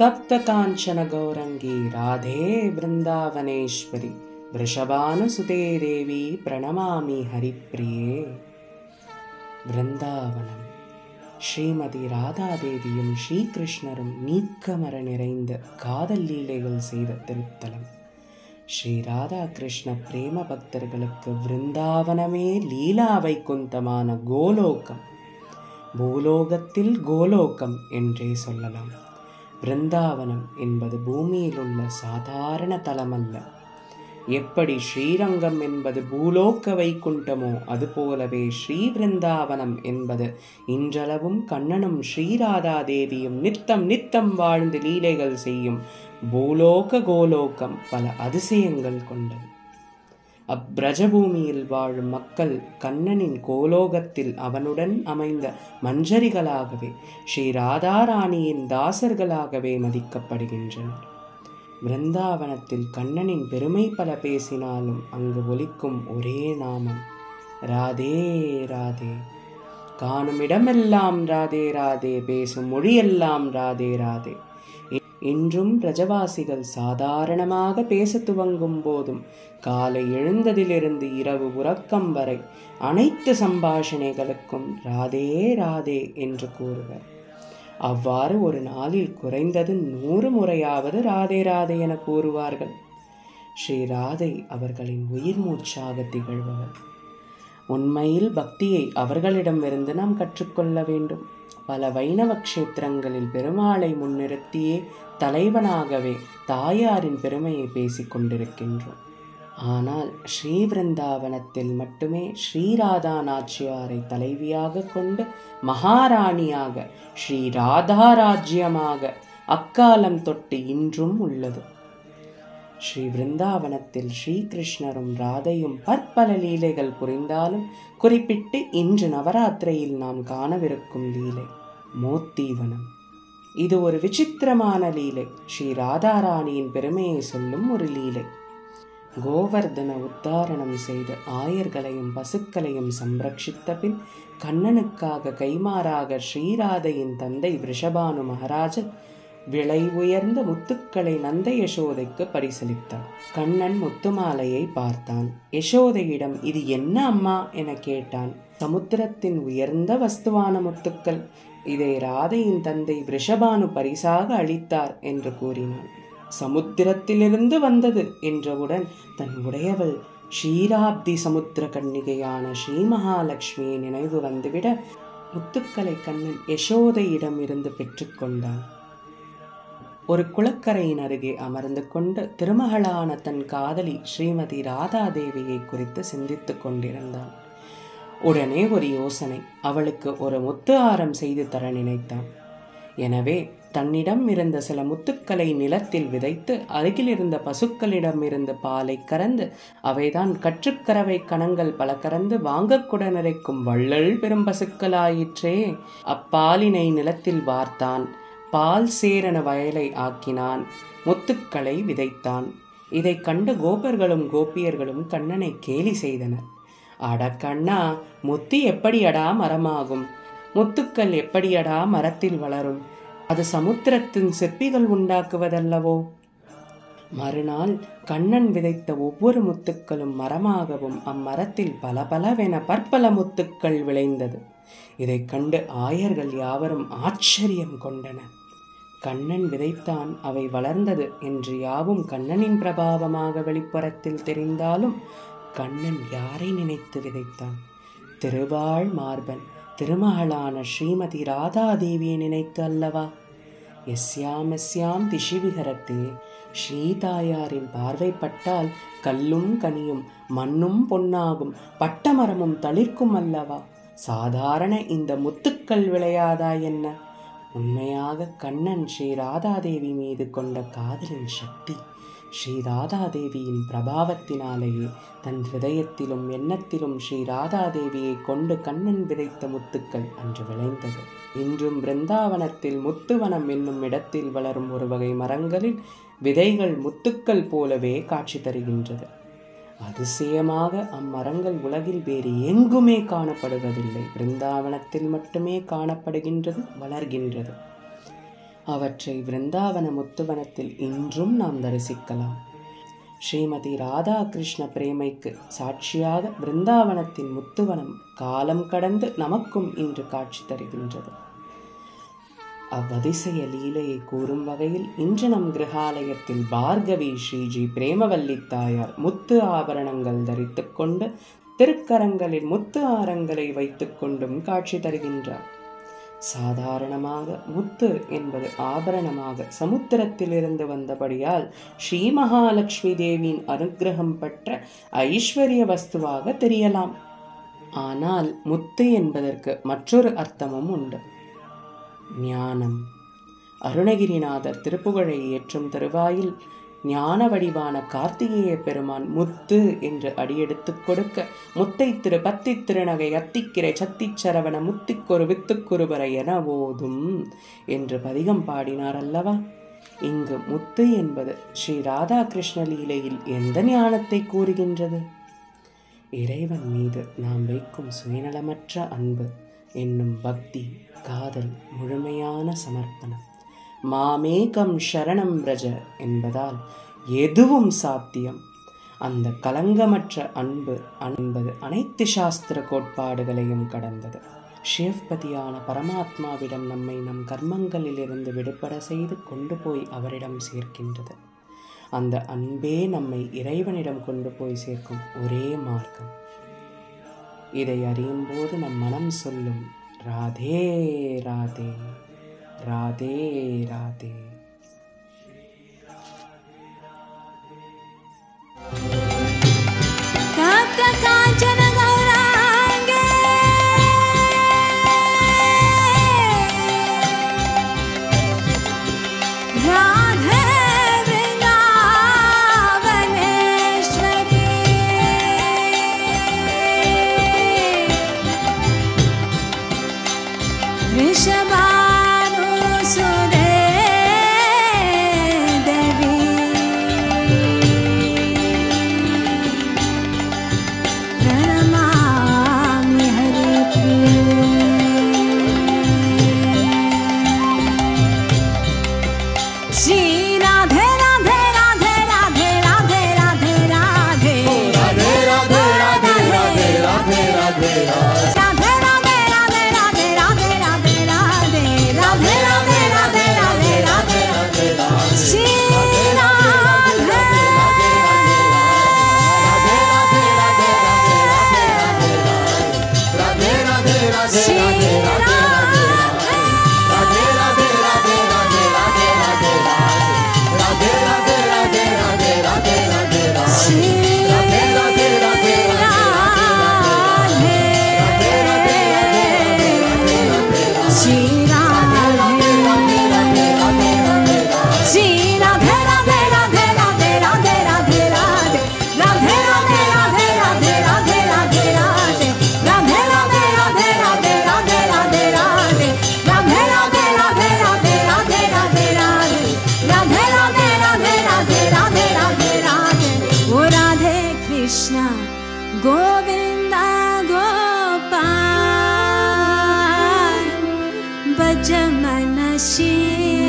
तप्त कांचन गौरंगी राधे वृंदावनेश्वरी वृषभानुसुते देवी प्रणमामि हरिप्रिये. वृंदावனம் ஸ்ரீமதி ராதாதேவியும் ஸ்ரீகிருஷ்ணரும் நீக்கமர நிறைந்த காதல் லீலைகள் செய்த திருத்தலம். ஸ்ரீ ராதா கிருஷ்ண பிரேம பக்தர்களுக்கு விருந்தாவனமே லீலா வைகுந்தமான கோலோகம், பூலோகத்தில் கோலோகம் என்றே சொல்லலாம். விருந்தாவனம் என்பது பூமியில் உள்ள சாதாரண தலமல்ல. எப்படி ஸ்ரீரங்கம் என்பது பூலோக வைகுண்டமோ அதுபோலவே ஸ்ரீ விருந்தாவனம் என்பது இன்றளவும் கண்ணனும் ஸ்ரீராதாதேவியும் நித்தம் நித்தம் வாழ்ந்து லீலைகள் செய்யும் பூலோக கோலோகம் பல அதிசயங்கள் கொண்டது. அப்பிரஜபூமியில் வாழும் மக்கள் கண்ணனின் கோலோகத்தில் அவனுடன் அமைந்த மஞ்சரிகளாகவே ஸ்ரீ ராதாராணியின் தாசர்களாகவே மதிக்கப்படுகின்றனர். விருந்தாவனத்தில் கண்ணனின் பெருமை பல பேசினாலும் அங்கு ஒலிக்கும் ஒரே நாமம் ராதே ராதே. காணும் இடமெல்லாம் ராதே ராதே, பேசும் மொழியெல்லாம் ராதே ராதே. இன்றும் பிரஜவாசிகள் சாதாரணமாக பேச துவங்கும் போதும் காலை எழுந்ததிலிருந்து இரவு உறக்கம் வரை அனைத்து சம்பாஷணைகளுக்கும் ராதே ராதே என்று கூறுவர். அவ்வாறு ஒரு நாளில் குறைந்தது 100 முறையாவது ராதே ராதே என கூறுவார்கள். ஸ்ரீ ராதை அவர்களின் உயிர் மூச்சாக திகழ்பவர். உண்மையில் பக்தியை அவர்களிடமிருந்து நாம் கற்றுக்கொள்ள வேண்டும். பல வைணவ க்ஷேத்திரங்களில் பெருமாளை முன்னிறுத்தியே தலைவனாகவே தாயாரின் பெருமையை பேசிக் கொண்டிருக்கின்றோம். ஆனால் ஸ்ரீ விருந்தாவனத்தில் மட்டுமே ஸ்ரீராதா நாச்சியாரை தலைவியாக கொண்டு மகாராணியாக ஸ்ரீ ராதா ராஜ்யமாக அக்காலம் தொட்டு இன்றும் உள்ளது. ஸ்ரீ விருந்தாவனத்தில் ஸ்ரீகிருஷ்ணரும் ராதையும் பற்பல லீலைகள் புரிந்தாலும் குறிப்பிட்டு இன்று நவராத்திரியில் நாம் காணவிருக்கும் லீலை மோத்தீவனம். இது ஒரு விசித்திரமான லீலை. ஸ்ரீ ராதாராணியின் பெருமையை சொல்லும் ஒரு லீலை. கோவர்தன உத்தாரணம் செய்து ஆயர்களையும் பசுக்களையும் சம்ரட்சித்த பின் கண்ணனுக்காக கைமாறாக ஸ்ரீராதையின் தந்தை ரிஷபானு மகாராஜர் விலை உயர்ந்த முத்துக்களை நந்த யசோதைக்கு பரிசளித்தார். கண்ணன் முத்துமாலையை பார்த்தான். யசோதையிடம் இது என்ன அம்மா என கேட்டான். சமுத்திரத்தின் உயர்ந்த வஸ்துவான முத்துக்கள், இதை ராதையின் தந்தை ரிஷபானு பரிசாக அளித்தார் என்று கூறினான். சமுத்திரத்திலிருந்து வந்தது என்றவுடன் தன் உடையவள் ஷீராப்தி சமுத்திர கன்னிகையான ஸ்ரீ மகாலட்சுமியை நினைவு வந்துவிட முத்துக்களை கண்ணன் யசோதையிடம் இருந்து பெற்றுக்கொண்டான். ஒரு குளக்கரையின் அருகே அமர்ந்து கொண்டு திருமகளான தன் காதலி ஸ்ரீமதி ராதாதேவியை குறித்து சிந்தித்துக் கொண்டிருந்தான். உடனே ஒரு யோசனை. அவளுக்கு ஒரு முத்து ஆரம் செய்து தர நினைத்தான். எனவே தன்னிடம் இருந்த சில முத்துக்களை நிலத்தில் விதைத்து அருகில் இருந்த பசுக்களிடம் இருந்து பாலை கறந்து அவைதான் கற்றுக்கறவை கணங்கள் பல கறந்து வாங்கக்குட நிறைக்கும் வள்ளல் பெரும் பசுக்களாயிற்றே. அப்பாலினை நிலத்தில் வார்த்தான். பால் சேரன வயலை ஆக்கினான். முத்துக்களை விதைத்தான். இதை கண்டு கோபர்களும் கோபியர்களும் கண்ணனை கேலி செய்தனர். அட கண்ணா, முத்து எப்படியடா மரமாகும்? முத்துக்கள் எப்படியடா மரத்தில் வளரும்? அது சமுத்திரத்தின் சிற்பிகள் உண்டாக்குவதல்லவோ? மறுநாள் கண்ணன் விதைத்த ஒவ்வொரு முத்துக்களும் மரமாகவும் அம்மரத்தில் பல பலவென பற்பல முத்துக்கள் விளைந்தது. இதை கண்டு ஆயர்கள் யாவரும் ஆச்சரியம் கொண்டனர். கண்ணன் விதைத்தான், அவை வளர்ந்தது என்று யாவும் கண்ணனின் பிரபாவமாக வெளிப்புறத்தில் தெரிந்தாலும் கண்ணன் யாரை நினைத்து விதைத்தான்? திருவாள் மார்பன் திருமகளான ஸ்ரீமதி ராதாதேவியை நினைத்து அல்லவா? எஸ்யாம் எஸ்யாம் திஷி விஹரத்தே. ஸ்ரீ தாயாரின் பார்வைப்பட்டால் கல்லும் கனியும் மண்ணும் பொன்னாகும், பட்டமரமும் தளிர்க்கும் அல்லவா? சாதாரண இந்த முத்துக்கள் விளையாதா என்ன? உண்மையாக கண்ணன் ஸ்ரீ ராதாதேவி மீது கொண்ட காதலின் சக்தி ஸ்ரீ ராதாதேவியின் பிரபாவத்தினாலேயே தன் ஹிருதயத்திலும் எண்ணத்திலும் ஸ்ரீ ராதாதேவியை கொண்டு கண்ணன் விதைத்த முத்துக்கள் அன்று விளைந்தது. இன்றும் பிருந்தாவனத்தில் முத்துவனம் என்னும் இடத்தில் வளரும் ஒரு வகை மரங்களில் விதைகள் முத்துக்கள் போலவே காட்சி தருகின்றது. அதிசயமாக அம்மரங்கள் உலகில் வேறு எங்குமே காணப்படுவதில்லை. பிருந்தாவனத்தில் மட்டுமே காணப்படுகின்றது, வளர்கின்றது. அவற்றை விருந்தாவன முத்துவனத்தில் இன்றும் நாம் தரிசிக்கலாம். ஸ்ரீமதி ராதாகிருஷ்ண பிரேமைக்கு சாட்சியாக விருந்தாவனத்தின் முத்துவனம் காலம் கடந்து நமக்கும் இன்று காட்சி தருகின்றது. அவ்வதிசய லீலையை கூறும் வகையில் இன்று நம் கிரகாலயத்தில் பார்கவி ஸ்ரீஜி பிரேமவல்லி தாயார் முத்து ஆபரணங்கள் தரித்து கொண்டு திருக்கரங்களில் முத்து ஆரங்களை வைத்துக் கொண்டும் காட்சி தருகின்றார். சாதாரணமாக முத்து என்பது ஆபரணமாக சமுத்திரத்திலிருந்து வந்தபடியால் ஸ்ரீ மகாலட்சுமி தேவியின் அனுக்கிரகம் பெற்ற ஐஸ்வர்ய வஸ்துவாக தெரியலாம். ஆனால் முத்து என்பதற்கு மற்றொரு அர்த்தமும் உண்டு. ஞானம். அருணகிரிநாதர் திருப்புகழை ஏற்றும் தருவாயில் ஞான வடிவான கார்த்திகேய பெருமான் முத்து என்று அடியெடுத்து கொடுக்க முத்தை திரு பத்தி திருநகை அத்திக்கிரை சத்திச்சரவண முத்திக்கொரு வித்துக்குருவரை என ஓதும் என்று பதிகம் பாடினார் அல்லவா? இங்கு முத்து என்பது ஸ்ரீ ராதாகிருஷ்ண லீலையில் எந்த ஞானத்தை கூறுகின்றது? இறைவன் மீது நாம் வைக்கும் சுயநலமற்ற அன்பு என்னும் பக்தி, காதல், முழுமையான சமர்ப்பணம். மாமேகம் சரணம் பிரஜ என்பதால் எதுவும் சாத்தியம். அந்த கலங்கமற்ற அன்பு என்பது அனைத்து சாஸ்திர கோட்பாடுகளையும் கடந்தது. ஷிவ்பதியான பரமாத்மாவிடம் நம்மை நம் கர்மங்களிலிருந்து விடுபட செய்து கொண்டு போய் அவரிடம் சேர்க்கின்றது. அந்த அன்பே நம்மை இறைவனிடம் கொண்டு போய் சேர்க்கும் ஒரே மார்க்கம். இதை அறியும் போது நம் மனம் சொல்லும் ராதே ராதே ராதே ராதே. गोविंदा गोपाल भज मन शिव।